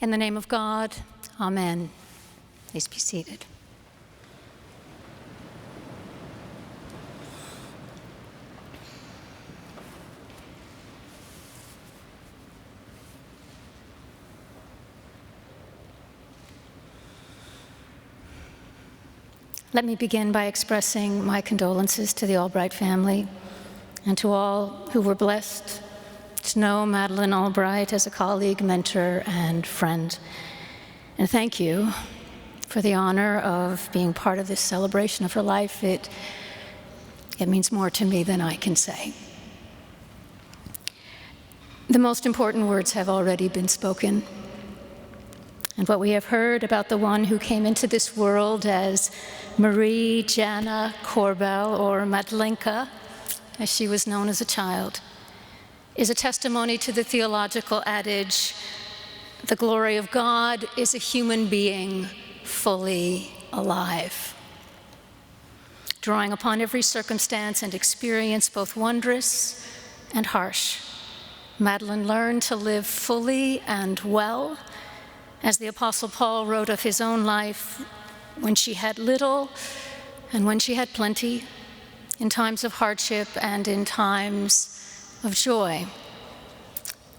In the name of God, amen. Please be seated. Let me begin by expressing my condolences to the Albright family and to all who were blessed to know Madeleine Albright as a colleague, mentor, and friend. And thank you for the honor of being part of this celebration of her life. It means more to me than I can say. The most important words have already been spoken. And what we have heard about the one who came into this world as Marie Jana Korbel, or Madelinka, as she was known as a child, is a testimony to the theological adage, the glory of God is a human being fully alive. Drawing upon every circumstance and experience, both wondrous and harsh, Madeleine learned to live fully and well, as the Apostle Paul wrote of his own life, when she had little and when she had plenty, in times of hardship and in times of joy.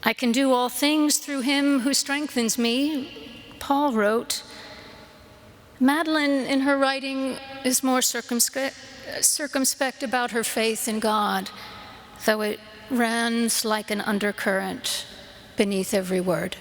I can do all things through him who strengthens me, Paul wrote. Madeleine, in her writing, is more circumspect about her faith in God, though it runs like an undercurrent beneath every word.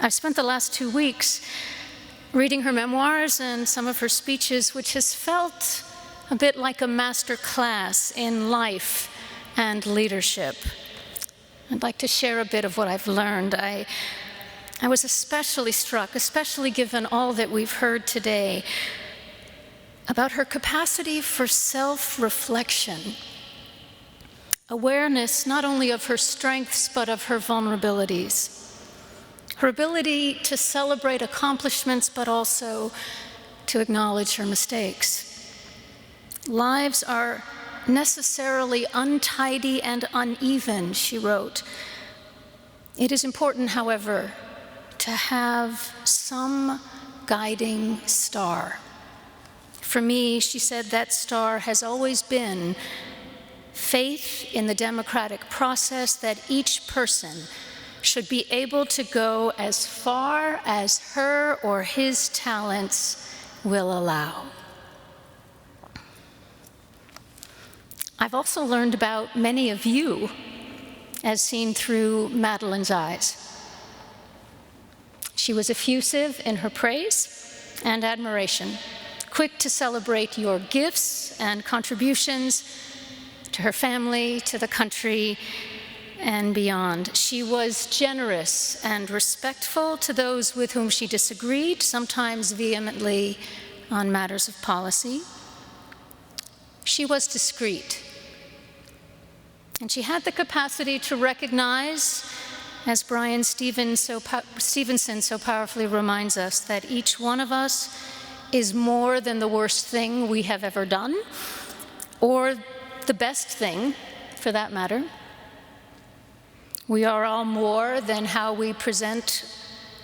I've spent the last 2 weeks reading her memoirs and some of her speeches, which has felt a bit like a master class in life and leadership. I'd like to share a bit of what I've learned. I was especially struck, especially given all that we've heard today, about her capacity for self-reflection, awareness not only of her strengths, but of her vulnerabilities. Her ability to celebrate accomplishments, but also to acknowledge her mistakes. Lives are necessarily untidy and uneven, she wrote. It is important, however, to have some guiding star. For me, she said, that star has always been faith in the democratic process, that each person should be able to go as far as her or his talents will allow. I've also learned about many of you as seen through Madeleine's eyes. She was effusive in her praise and admiration, quick to celebrate your gifts and contributions to her family, to the country, and beyond. She was generous and respectful to those with whom she disagreed, sometimes vehemently on matters of policy. She was discreet, and she had the capacity to recognize, as Brian Stevenson so powerfully reminds us, that each one of us is more than the worst thing we have ever done, or the best thing, for that matter. We are all more than how we present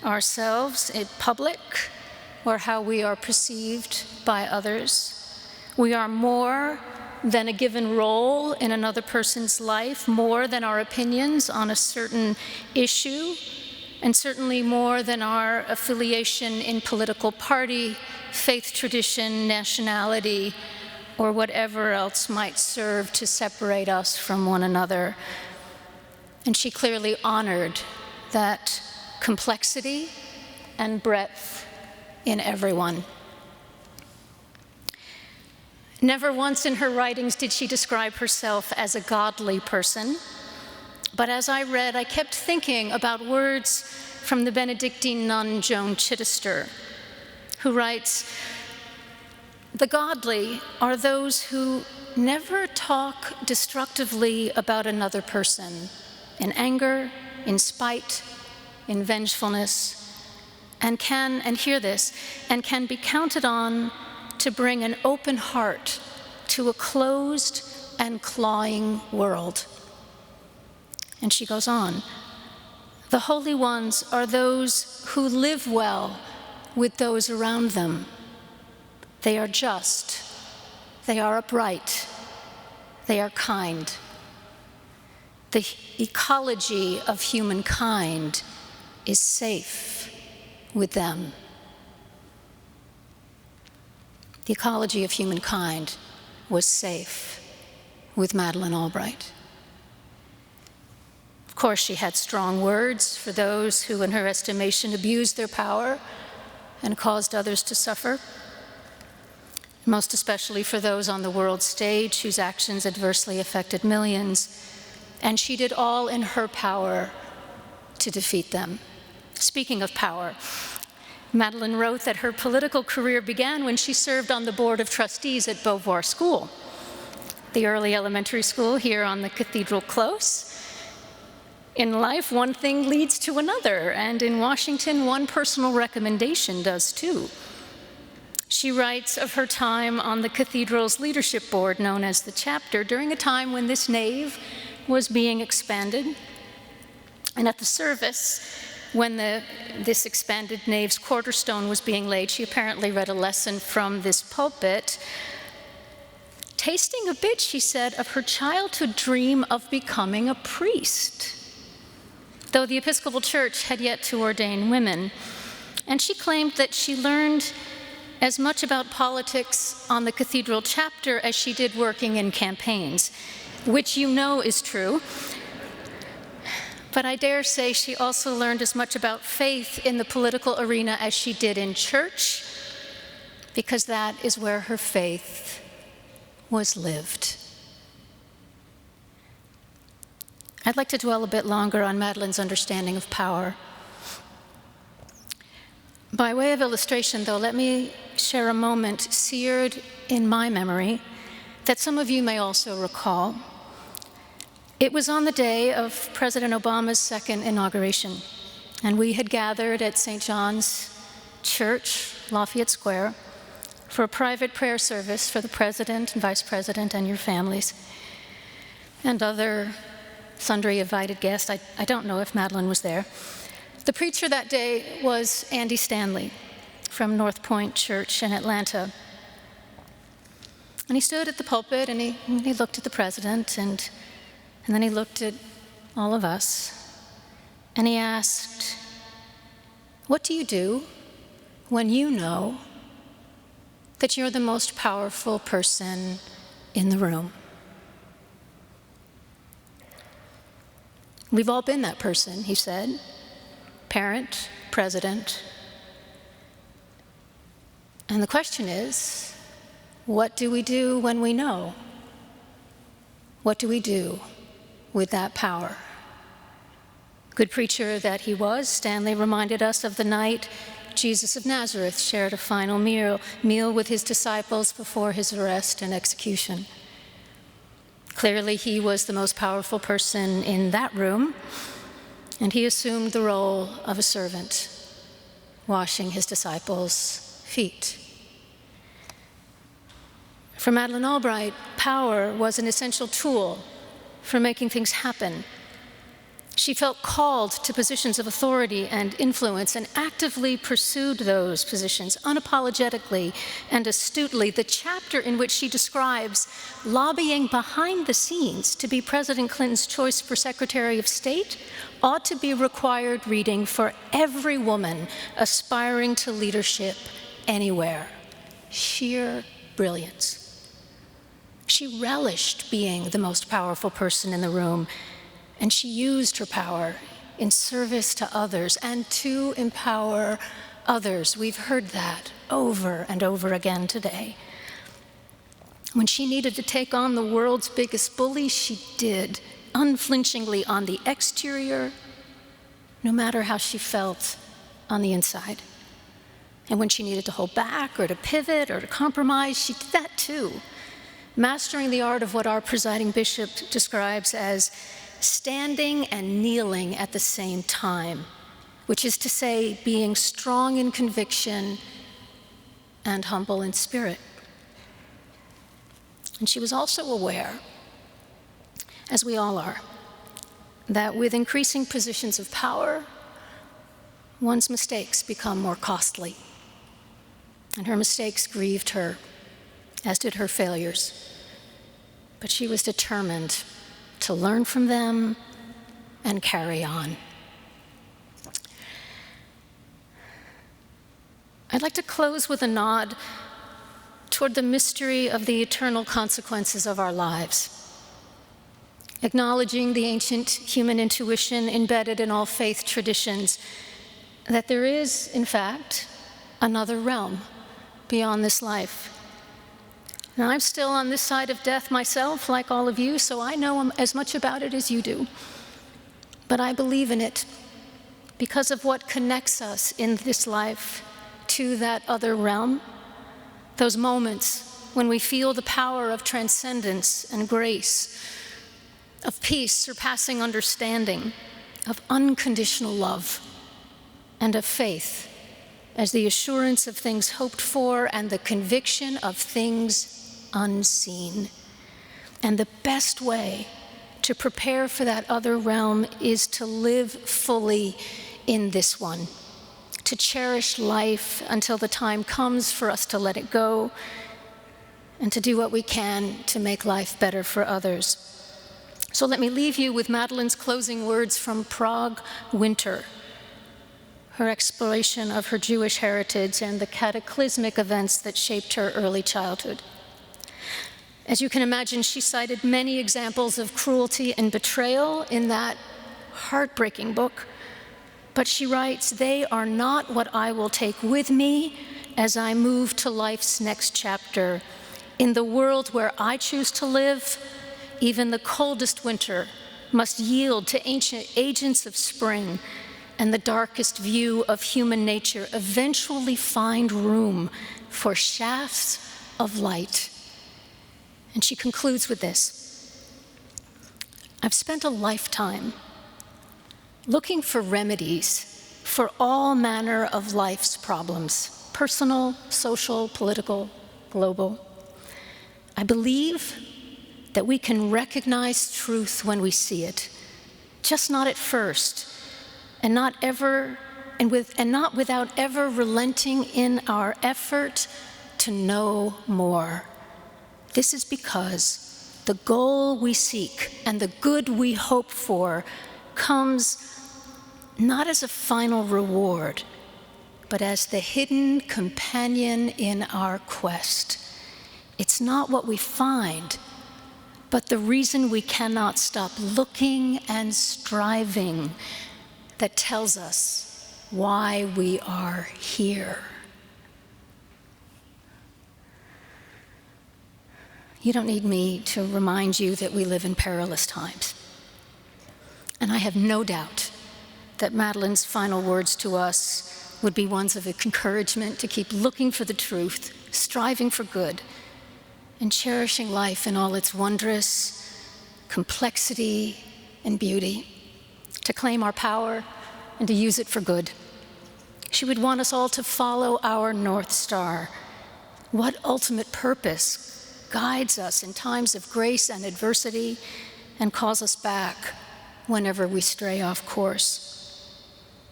ourselves in public or how we are perceived by others. We are more than a given role in another person's life, more than our opinions on a certain issue, and certainly more than our affiliation in political party, faith tradition, nationality, or whatever else might serve to separate us from one another. And she clearly honored that complexity and breadth in everyone. Never once in her writings did she describe herself as a godly person, but as I read, I kept thinking about words from the Benedictine nun Joan Chittister, who writes, "The godly are those who never talk destructively about another person, in anger, in spite, in vengefulness, and hear this, and can be counted on to bring an open heart to a closed and clawing world." And she goes on, The holy ones are those who live well with those around them. They are just, they are upright, they are kind. The ecology of humankind is safe with them. The ecology of humankind was safe with Madeleine Albright. Of course, she had strong words for those who, in her estimation, abused their power and caused others to suffer, most especially for those on the world stage whose actions adversely affected millions, and she did all in her power to defeat them. Speaking of power, Madeleine wrote that her political career began when she served on the board of trustees at Beauvoir School, the early elementary school here on the Cathedral Close. In life, one thing leads to another, and in Washington, one personal recommendation does too. She writes of her time on the Cathedral's leadership board, known as the chapter, during a time when this nave was being expanded. And at the service, when this expanded nave's cornerstone was being laid, she apparently read a lesson from this pulpit, tasting a bit, she said, of her childhood dream of becoming a priest, though the Episcopal Church had yet to ordain women. And she claimed that she learned as much about politics on the Cathedral chapter as she did working in campaigns, which you know is true. But I dare say she also learned as much about faith in the political arena as she did in church, because that is where her faith was lived. I'd like to dwell a bit longer on Madeleine's understanding of power. By way of illustration, though, let me share a moment seared in my memory that some of you may also recall. It was on the day of President Obama's second inauguration, and we had gathered at St. John's Church, Lafayette Square, for a private prayer service for the President and Vice President and your families, and other sundry invited guests. I don't know if Madeleine was there. The preacher that day was Andy Stanley from North Point Church in Atlanta. And he stood at the pulpit and he looked at the president and then he looked at all of us and he asked, "What do you do when you know that you're the most powerful person in the room?" We've all been that person, he said. Parent, president. And the question is, what do we do when we know? What do we do with that power? Good preacher that he was, Stanley reminded us of the night Jesus of Nazareth shared a final meal with his disciples before his arrest and execution. Clearly, he was the most powerful person in that room, and he assumed the role of a servant, washing his disciples' feet. For Madeleine Albright, power was an essential tool for making things happen. She felt called to positions of authority and influence and actively pursued those positions unapologetically and astutely. The chapter in which she describes lobbying behind the scenes to be President Clinton's choice for Secretary of State ought to be required reading for every woman aspiring to leadership anywhere. Sheer brilliance. She relished being the most powerful person in the room, and she used her power in service to others and to empower others. We've heard that over and over again today. When she needed to take on the world's biggest bully, she did, unflinchingly on the exterior, no matter how she felt on the inside. And when she needed to hold back or to pivot or to compromise, she did that too, mastering the art of what our presiding bishop describes as standing and kneeling at the same time, which is to say, being strong in conviction and humble in spirit. And she was also aware, as we all are, that with increasing positions of power, one's mistakes become more costly. And her mistakes grieved her, as did her failures. But she was determined to learn from them and carry on. I'd like to close with a nod toward the mystery of the eternal consequences of our lives, acknowledging the ancient human intuition embedded in all faith traditions that there is, in fact, another realm beyond this life. Now, I'm still on this side of death myself, like all of you, so I know as much about it as you do. But I believe in it because of what connects us in this life to that other realm, those moments when we feel the power of transcendence and grace, of peace surpassing understanding, of unconditional love, and of faith as the assurance of things hoped for and the conviction of things unseen. And the best way to prepare for that other realm is to live fully in this one, to cherish life until the time comes for us to let it go, and to do what we can to make life better for others. So let me leave you with Madeline's closing words from Prague Winter, her exploration of her Jewish heritage and the cataclysmic events that shaped her early childhood. As you can imagine, she cited many examples of cruelty and betrayal in that heartbreaking book. But she writes, "They are not what I will take with me as I move to life's next chapter. In the world where I choose to live, even the coldest winter must yield to ancient agents of spring, and the darkest view of human nature eventually find room for shafts of light." And she concludes with this: "I've spent a lifetime looking for remedies for all manner of life's problems, personal, social, political, global. I believe that we can recognize truth when we see it, just not at first, and not without ever relenting in our effort to know more. This is because the goal we seek and the good we hope for comes not as a final reward, but as the hidden companion in our quest. It's not what we find, but the reason we cannot stop looking and striving that tells us why we are here." You don't need me to remind you that we live in perilous times. And I have no doubt that Madeline's final words to us would be ones of encouragement to keep looking for the truth, striving for good, and cherishing life in all its wondrous complexity and beauty, to claim our power and to use it for good. She would want us all to follow our North Star. What ultimate purpose guides us in times of grace and adversity and calls us back whenever we stray off course?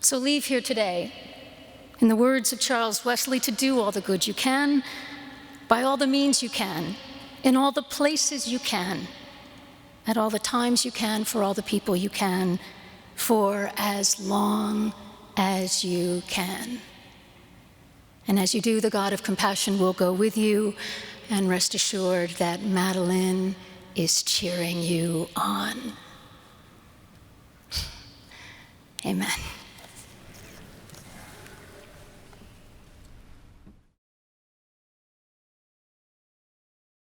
So leave here today, in the words of Charles Wesley, to do all the good you can, by all the means you can, in all the places you can, at all the times you can, for all the people you can, for as long as you can. And as you do, the God of compassion will go with you, and rest assured that Madeline is cheering you on. Amen.